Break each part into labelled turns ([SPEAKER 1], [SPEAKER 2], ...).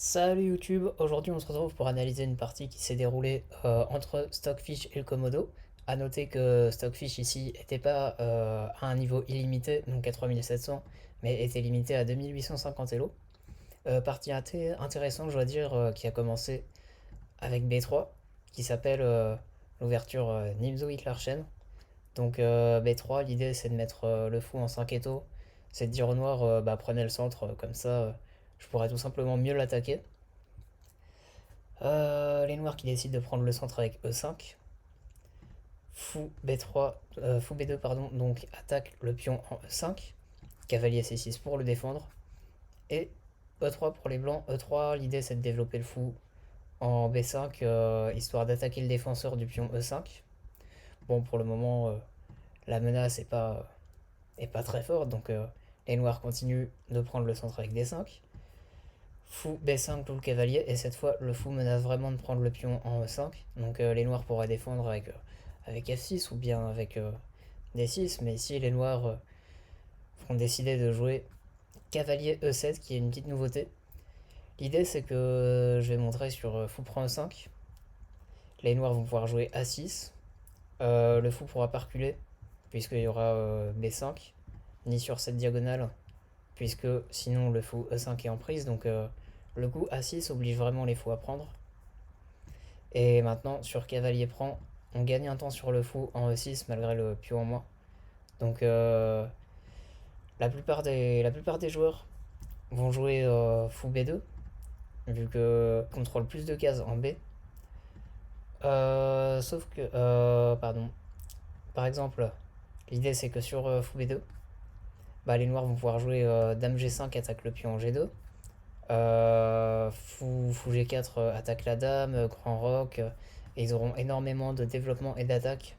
[SPEAKER 1] Salut YouTube, aujourd'hui on se retrouve pour analyser une partie qui s'est déroulée entre Stockfish et le Komodo. A noter que Stockfish ici n'était pas à un niveau illimité, donc à 3700, mais était limité à 2850 Elo. Partie intéressante, je dois dire, qui a commencé avec B3, qui s'appelle l'ouverture Nimzo Hitlerchen. Donc B3, l'idée c'est de mettre le fou en 5 étaux, c'est de dire au noir, bah, prenez le centre, comme ça je pourrais tout simplement mieux l'attaquer. Les noirs qui décident de prendre le centre avec E5. Fou B2 pardon, donc attaque le pion en E5. Cavalier C6 pour le défendre. Et E3 pour les blancs. E3, l'idée c'est de développer le fou en B5, histoire d'attaquer le défenseur du pion E5. Bon, pour le moment, la menace est pas très forte, donc les noirs continuent de prendre le centre avec D5. Fou B5 tout le cavalier, et cette fois le fou menace vraiment de prendre le pion en E5. Donc les noirs pourraient défendre avec F6 ou bien avec D6, mais ici les noirs vont décider de jouer cavalier E7 qui est une petite nouveauté. L'idée c'est que je vais montrer sur fou prend E5. Les noirs vont pouvoir jouer A6. Le fou pourra pas reculer puisqu'il y aura B5, ni sur cette diagonale puisque sinon le fou E5 est en prise. Donc le coup A6 oblige vraiment les fous à prendre. Et maintenant, sur cavalier prend, on gagne un temps sur le fou en E6 malgré le pion en moins. Donc la plupart des joueurs vont jouer fou B2, vu que contrôle plus de cases en B. Sauf que, pardon, par exemple, l'idée c'est que sur fou B2, bah, les noirs vont pouvoir jouer dame G5 attaque le pion en G2. Fou G4 attaque la dame, grand roc, et ils auront énormément de développement et d'attaque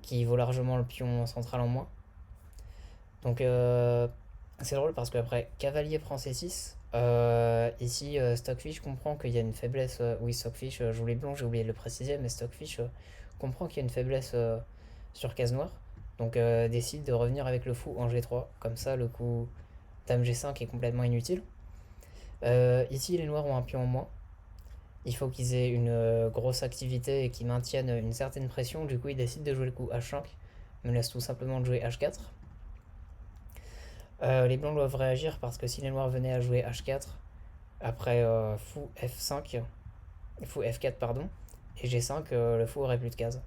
[SPEAKER 1] qui vaut largement le pion central en moins. Donc c'est drôle parce qu'après cavalier prend C6, ici Stockfish comprend qu'il y a une faiblesse, oui Stockfish, joue les blancs, j'ai oublié de le préciser, mais Stockfish comprend qu'il y a une faiblesse sur case noire, donc décide de revenir avec le fou en G3, comme ça le coup dame G5 est complètement inutile. Ici, les noirs ont un pion en moins. Il faut qu'ils aient une grosse activité et qu'ils maintiennent une certaine pression. Du coup, ils décident de jouer le coup H5. Ils me laissent tout simplement de jouer H4. Les blancs doivent réagir parce que si les noirs venaient à jouer H4, après fou F5, fou F4 pardon, et G5, le fou aurait plus de cases.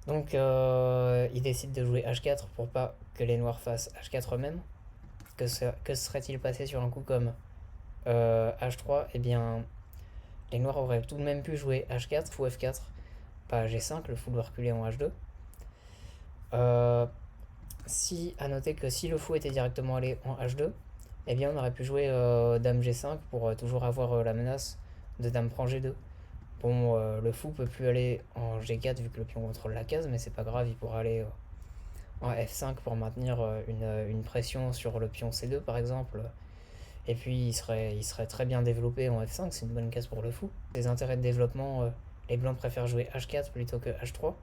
[SPEAKER 1] Donc ils décident de jouer H4 pour pas que les noirs fassent H4 eux-mêmes. Que serait-il passé sur un coup comme H3? Eh bien, les noirs auraient tout de même pu jouer H4, fou F4, pas G5, le fou doit reculer en H2. Si, à noter que si le fou était directement allé en H2, eh bien on aurait pu jouer dame G5 pour toujours avoir la menace de dame prend G2. Bon, le fou peut plus aller en G4 vu que le pion contrôle la case, mais c'est pas grave, il pourra aller en F5 pour maintenir une pression sur le pion C2 par exemple. Et puis il serait très bien développé en F5, c'est une bonne case pour le fou. Les intérêts de développement, les blancs préfèrent jouer H4 plutôt que H3.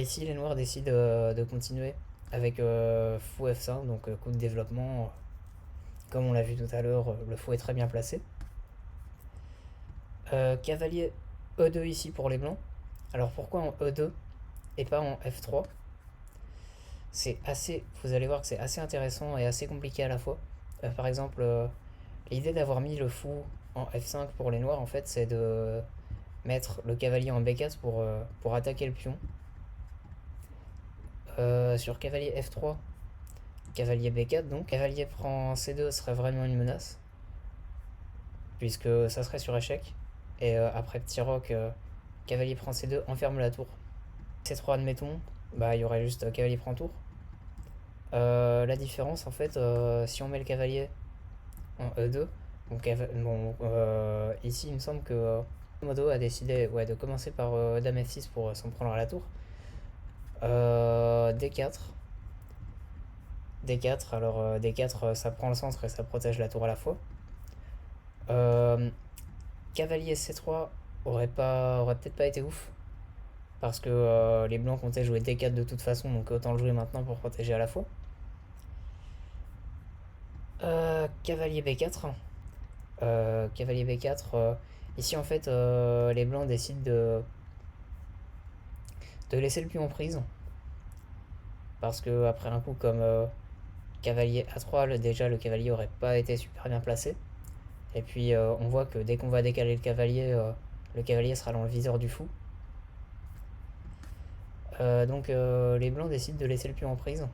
[SPEAKER 1] Ici, les noirs décident de continuer avec fou F5, donc coup de développement. Comme on l'a vu tout à l'heure, le fou est très bien placé. Cavalier E2 ici pour les blancs. Alors pourquoi en E2 et pas en F3? Vous allez voir que c'est assez intéressant et assez compliqué à la fois. Par exemple, l'idée d'avoir mis le fou en F5 pour les noirs, en fait, c'est de mettre le cavalier en B4 pour attaquer le pion. Sur cavalier F3, cavalier B4, donc cavalier prend C2 serait vraiment une menace, puisque ça serait sur échec. Et après petit roc, cavalier prend C2, enferme la tour. C3 admettons, bah il y aurait juste cavalier prend tour. La différence en fait, si on met le cavalier en E2, donc bon, ici il me semble que Modo a décidé de commencer par dame F6 pour s'en prendre à la tour. D4. D4, alors D4 ça prend le centre et ça protège la tour à la fois. Cavalier C3 aurait peut-être pas été ouf parce que les blancs comptaient jouer D4 de toute façon, donc autant le jouer maintenant pour protéger à la fois. Cavalier B4. Cavalier B4. Ici, en fait, les blancs décident de laisser le pion en prise. Parce que après un coup comme cavalier A3, déjà le cavalier aurait pas été super bien placé. Et puis on voit que dès qu'on va décaler le cavalier sera dans le viseur du fou. Donc les blancs décident de laisser le pion en prise.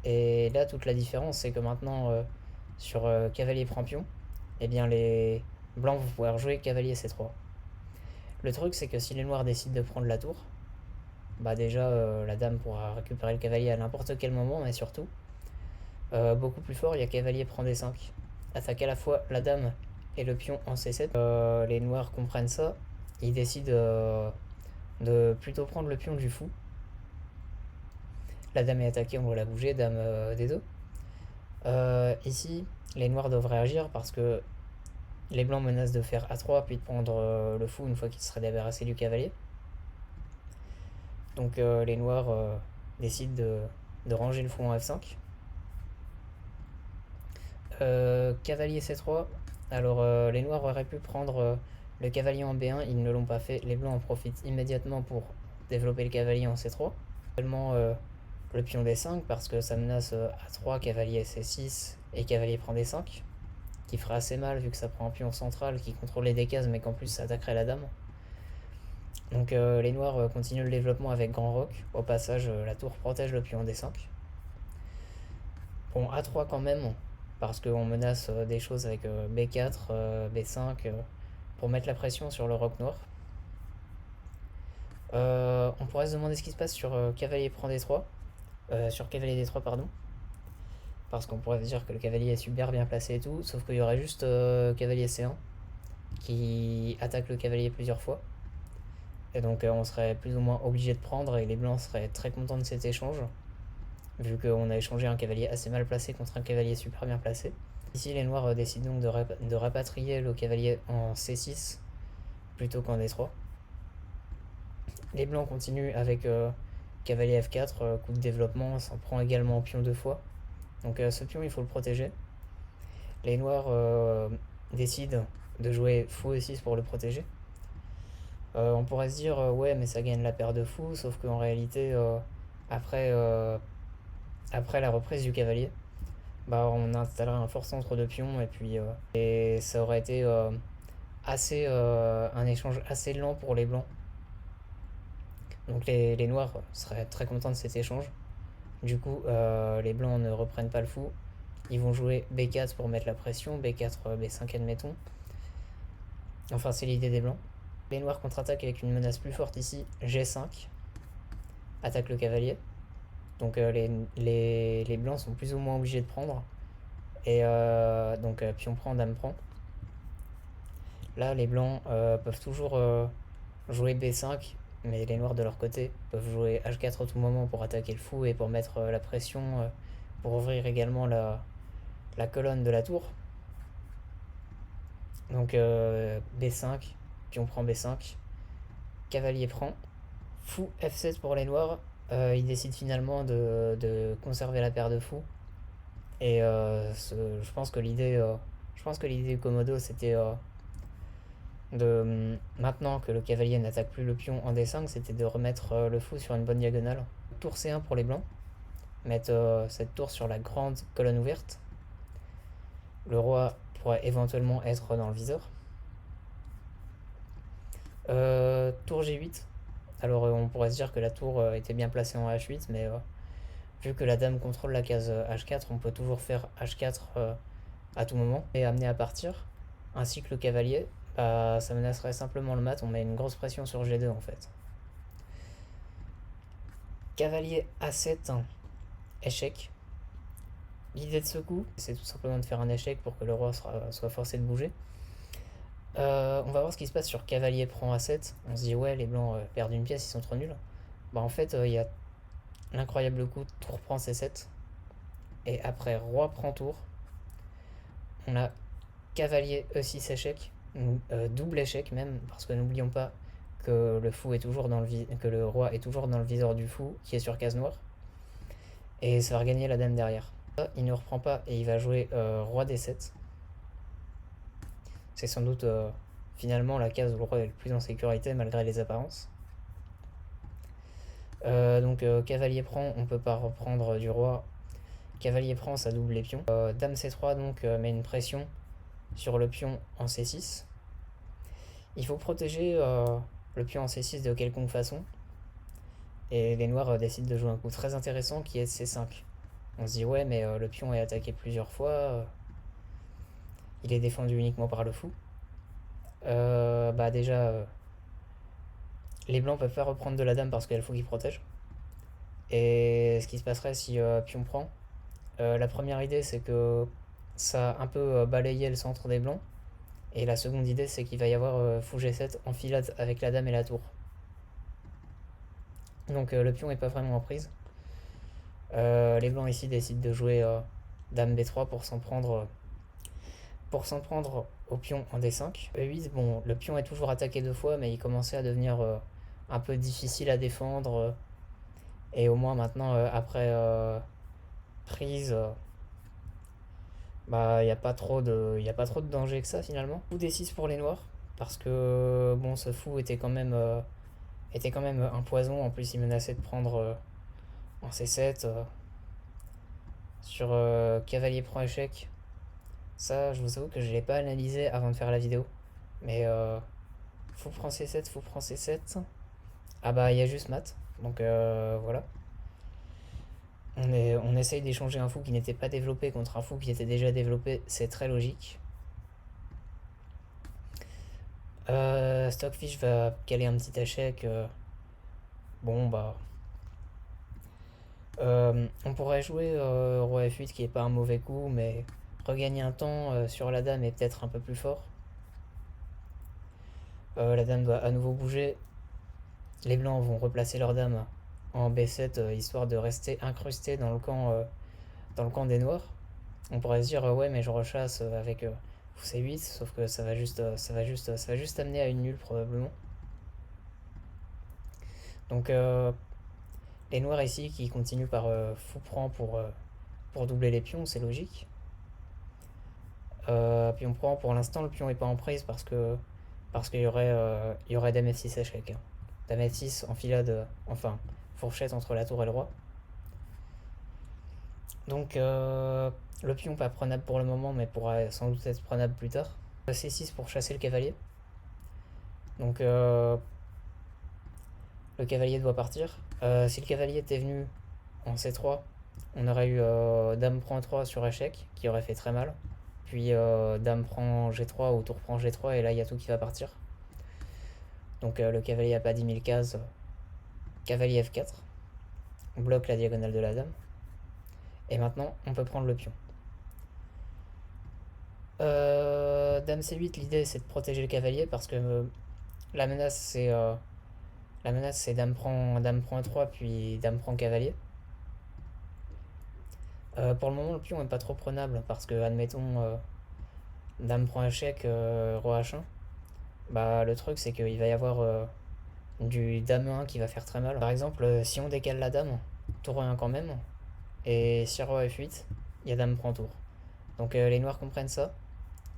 [SPEAKER 1] Et là, toute la différence, c'est que maintenant, sur cavalier prend pion, eh bien les blancs vont pouvoir jouer cavalier C3. Le truc, c'est que si les noirs décident de prendre la tour, bah déjà, la dame pourra récupérer le cavalier à n'importe quel moment, mais surtout, beaucoup plus fort, il y a cavalier prend D5. Attaque à la fois la dame et le pion en C7. Les noirs comprennent ça, ils décident de plutôt prendre le pion du fou. La dame est attaquée, on va la bouger, dame D2. Ici, les noirs doivent réagir parce que les blancs menacent de faire A3 puis de prendre le fou une fois qu'il serait débarrassé du cavalier. Donc les noirs décident de ranger le fou en F5. Cavalier C3. Alors les noirs auraient pu prendre le cavalier en B1, ils ne l'ont pas fait. Les blancs en profitent immédiatement pour développer le cavalier en C3. Seulement le pion D5 parce que ça menace A3, cavalier C6 et cavalier prend D5, qui ferait assez mal vu que ça prend un pion central qui contrôle les cases mais qu'en plus ça attaquerait la dame. Donc les noirs continuent le développement avec grand roc. Au passage, la tour protège le pion D5. Bon, A3 quand même, parce qu'on menace des choses avec B4, B5, pour mettre la pression sur le roc noir. On pourrait se demander ce qui se passe sur cavalier prend D3, sur cavalier D3 pardon, parce qu'on pourrait se dire que le cavalier est super bien placé et tout, sauf qu'il y aurait juste cavalier C1 qui attaque le cavalier plusieurs fois. Et donc on serait plus ou moins obligé de prendre et les blancs seraient très contents de cet échange, vu qu'on a échangé un cavalier assez mal placé contre un cavalier super bien placé. Ici les noirs décident donc de rapatrier le cavalier en C6 plutôt qu'en D3. Les blancs continuent avec cavalier F4, coup de développement, ça prend également pion deux fois. Donc ce pion il faut le protéger. Les noirs décident de jouer fou E6 pour le protéger. On pourrait se dire ouais mais ça gagne la paire de fous, sauf qu'en réalité après, après la reprise du cavalier, bah on installerait un fort centre de pion et ça aurait été un échange assez lent pour les blancs. Donc les noirs seraient très contents de cet échange. Du coup les blancs ne reprennent pas le fou. Ils vont jouer B4 pour mettre la pression, B4, B5 admettons. Enfin c'est l'idée des blancs. Les noirs contre-attaquent avec une menace plus forte ici, G5. Attaque le cavalier. Donc les blancs sont plus ou moins obligés de prendre. Et donc pion prend, dame prend. Là les blancs peuvent toujours jouer B5, mais les noirs de leur côté peuvent jouer H4 à tout moment pour attaquer le fou et pour mettre la pression, pour ouvrir également la colonne de la tour. Donc B5, pion prend B5, cavalier prend, fou F7 pour les noirs. Ils décident finalement de conserver la paire de fous. Et je pense que l'idée du Komodo c'était maintenant que le cavalier n'attaque plus le pion en D5, c'était de remettre le fou sur une bonne diagonale. Tour C1 pour les blancs, mettre cette tour sur la grande colonne ouverte. Le roi pourrait éventuellement être dans le viseur. Tour G8. Alors on pourrait se dire que la tour était bien placée en H8, mais vu que la dame contrôle la case H4, on peut toujours faire H4 à tout moment et amener à partir, ainsi que le cavalier. Bah, ça menacerait simplement le mat, on met une grosse pression sur G2 en fait. Cavalier A7, échec. L'idée de ce coup, c'est tout simplement de faire un échec pour que le roi soit forcé de bouger. On va voir ce qui se passe sur cavalier prend A7. On se dit ouais les blancs perdent une pièce, ils sont trop nuls. Bah en fait il y a l'incroyable coup tour prend C7. Et après roi prend tour. On a cavalier E6 échec. Double échec même, parce que n'oublions pas que le roi est toujours dans le viseur du fou qui est sur case noire. Et ça va regagner la dame derrière. Il ne reprend pas et il va jouer roi D7. C'est sans doute finalement la case où le roi est le plus en sécurité malgré les apparences. Donc cavalier prend, on peut pas reprendre du roi. Cavalier prend, ça double les pions. Dame C3 donc met une pression sur le pion en C6. Il faut protéger le pion en C6 de quelconque façon. Et les noirs décident de jouer un coup très intéressant qui est C5. On se dit ouais mais le pion est attaqué plusieurs fois. Il est défendu uniquement par le fou. Bah déjà, les blancs peuvent pas reprendre de la dame parce qu'il y a le fou qui protège. Et ce qui se passerait si pion prend, la première idée c'est que ça a un peu balayé le centre des blancs. Et la seconde idée c'est qu'il va y avoir fou G7 en filade avec la dame et la tour. Donc le pion est pas vraiment en prise. Les blancs ici décident de jouer dame B3 pour s'en prendre au pion en D5. E8, bon, le pion est toujours attaqué 2 fois, mais il commençait à devenir un peu difficile à défendre. Et au moins maintenant, après prise, bah, il n'y a pas trop de danger que ça finalement. Fou D6 pour les noirs, parce que bon, ce fou était quand même un poison. En plus, il menaçait de prendre en C7. Sur cavalier prend échec, ça, je vous avoue que je l'ai pas analysé avant de faire la vidéo. Mais fou prend C7, fou prend C7. Ah bah, il y a juste mat. Donc voilà. On essaye d'échanger un fou qui n'était pas développé contre un fou qui était déjà développé. C'est très logique. Stockfish va caler un petit échec. Bon bah. On pourrait jouer roi F8 qui est pas un mauvais coup, mais regagner un temps sur la dame est peut-être un peu plus fort. La dame doit à nouveau bouger. Les blancs vont replacer leur dame en B7 histoire de rester incrusté dans le camp des noirs. On pourrait se dire ouais mais je rechasse avec fou C8, sauf que ça va juste amener à une nulle probablement. Donc les noirs ici qui continuent par fou prend pour doubler les pions, c'est logique. Pion prend, pour l'instant le pion est pas en prise parce qu'il y aurait dame F6 échec. Dame F6 en filade, enfin fourchette entre la tour et le roi. Donc le pion pas prenable pour le moment, mais pourra sans doute être prenable plus tard. C6 pour chasser le cavalier. Donc le cavalier doit partir. Si le cavalier était venu en C3, on aurait eu dame prend 3 sur échec, qui aurait fait très mal. Puis dame prend G3 ou tour prend G3, et là il y a tout qui va partir. Donc le cavalier a pas 10 000 cases. Cavalier F4. On bloque la diagonale de la dame. Et maintenant, on peut prendre le pion. Dame C8, l'idée c'est de protéger le cavalier parce que la menace c'est dame prend 3 puis dame prend cavalier. Pour le moment, le pion est pas trop prenable parce que, admettons, dame prend échec, roi H1. Bah, le truc c'est qu'il va y avoir du dame 1 qui va faire très mal. Par exemple, si on décale la dame, tour 1 quand même, et si roi F8, il y a dame prend tour. Donc les noirs comprennent ça,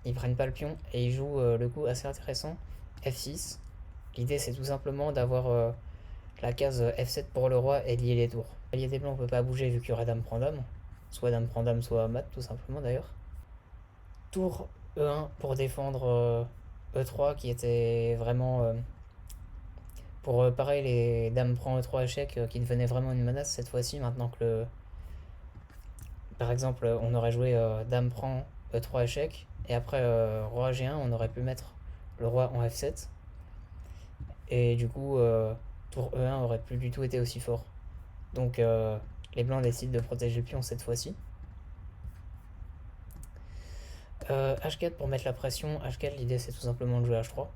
[SPEAKER 1] ils prennent pas le pion et ils jouent le coup assez intéressant, F6. L'idée c'est tout simplement d'avoir la case F7 pour le roi et lier les tours. Le cavalier des blancs peut pas bouger vu qu'il y aura dame prend dame, soit dame prend dame, soit mat tout simplement d'ailleurs. Tour E1 pour défendre E3 qui était vraiment pour pareil les dames prend E3 échec qui devenait vraiment une menace cette fois-ci maintenant que le par exemple on aurait joué dame prend E3 échec et après roi G1 on aurait pu mettre le roi en F7 et du coup tour E1 aurait plus du tout été aussi fort. Donc les blancs décident de protéger le pion cette fois-ci. H4 pour mettre la pression. H4 l'idée c'est tout simplement de jouer H3.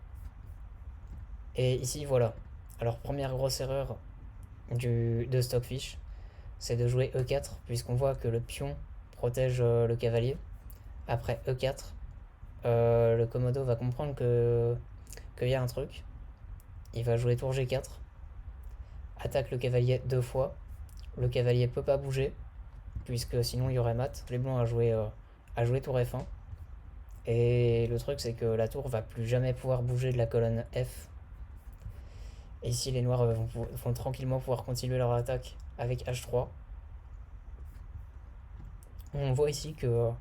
[SPEAKER 1] Et ici voilà. Alors première grosse erreur de Stockfish, c'est de jouer E4 puisqu'on voit que le pion protège le cavalier. Après E4, le Komodo va comprendre qu'il y a un truc. Il va jouer tour G4, attaque le cavalier 2 fois. Le cavalier peut pas bouger. puisque sinon il y aurait mat. Les blancs à jouer tour F1. Et le truc, c'est que la tour va plus jamais pouvoir bouger de la colonne F. Et ici, les noirs vont tranquillement pouvoir continuer leur attaque avec H3. On voit ici que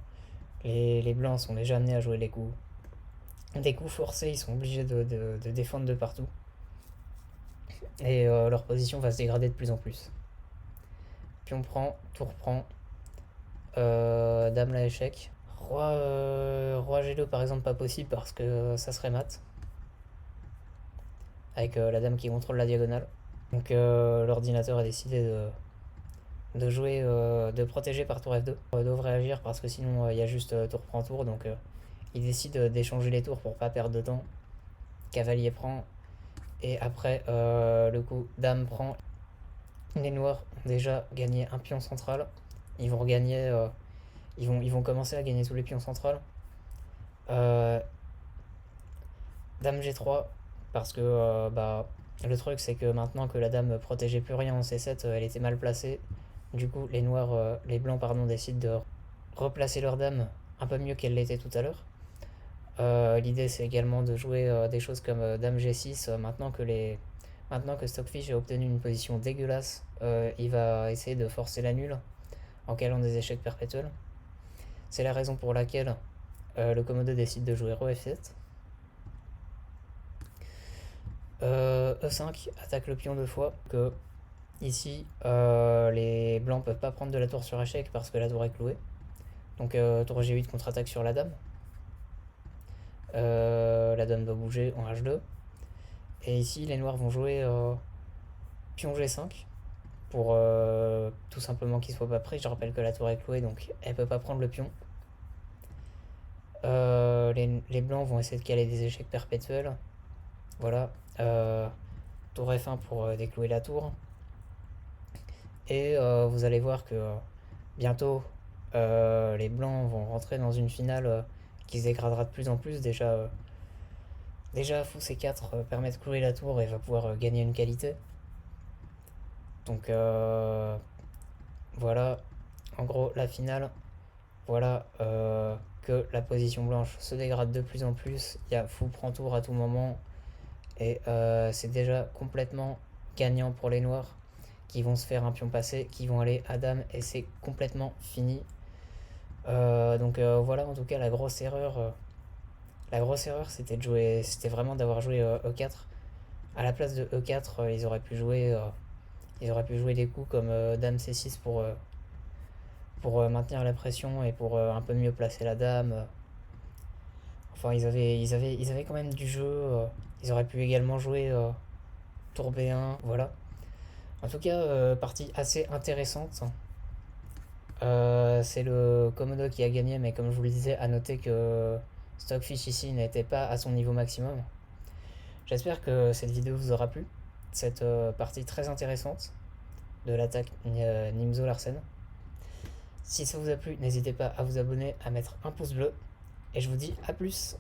[SPEAKER 1] les blancs sont déjà amenés à jouer des coups forcés, ils sont obligés de défendre de partout. Et leur position va se dégrader de plus en plus. Pion prend, tour prend, dame la échec. Roi G2 par exemple pas possible parce que ça serait mat. Avec la dame qui contrôle la diagonale. Donc l'ordinateur a décidé de jouer, de protéger par tour F2. Devrait agir parce que sinon il y a juste tour prend tour. Donc il décide d'échanger les tours pour pas perdre de temps. Cavalier prend. Et après le coup dame prend. Les noirs ont déjà gagné un pion central. Ils vont regagner. Ils vont commencer à gagner tous les pions centrales. Dame G3 parce que le truc c'est que maintenant que la dame protégeait plus rien en C7, elle était mal placée. Du coup les blancs pardon décident de replacer leur dame un peu mieux qu'elle l'était tout à l'heure. L'idée c'est également de jouer des choses comme dame G6 maintenant que Stockfish a obtenu une position dégueulasse. Il va essayer de forcer la nulle en calant des échecs perpétuels. C'est la raison pour laquelle le Komodo décide de jouer Roi F7. E5 attaque le pion deux fois. Que ici, les blancs peuvent pas prendre de la tour sur échec parce que la tour est clouée. Donc tour G8 contre-attaque sur la dame. La dame doit bouger en H2. Et ici, les noirs vont jouer pion G5 pour tout simplement qu'il soit pas pris. Je rappelle que la tour est clouée, donc elle peut pas prendre le pion. Les blancs vont essayer de caler des échecs perpétuels. Voilà. Tour F1 pour déclouer la tour. Et vous allez voir que bientôt, les blancs vont rentrer dans une finale qui se dégradera de plus en plus. Déjà fou C4 permet de clouer la tour et va pouvoir gagner une qualité. Donc voilà, en gros la finale. Voilà que la position blanche se dégrade de plus en plus. Il y a fou prend tour à tout moment. Et c'est déjà complètement gagnant pour les noirs qui vont se faire un pion passé, qui vont aller à dame et c'est complètement fini. Donc voilà en tout cas la grosse erreur. La grosse erreur c'était vraiment d'avoir joué E4. À la place de E4, ils auraient pu jouer des coups comme dame C6 pour maintenir la pression et pour un peu mieux placer la dame. Enfin, ils avaient quand même du jeu. Ils auraient pu également jouer tour B1. Voilà. En tout cas, partie assez intéressante. C'est le Komodo qui a gagné, mais comme je vous le disais, à noter que Stockfish ici n'était pas à son niveau maximum. J'espère que cette vidéo vous aura plu. Cette partie très intéressante de l'attaque Nimzo Larsen. Si ça vous a plu, n'hésitez pas à vous abonner, à mettre un pouce bleu. Et je vous dis à plus.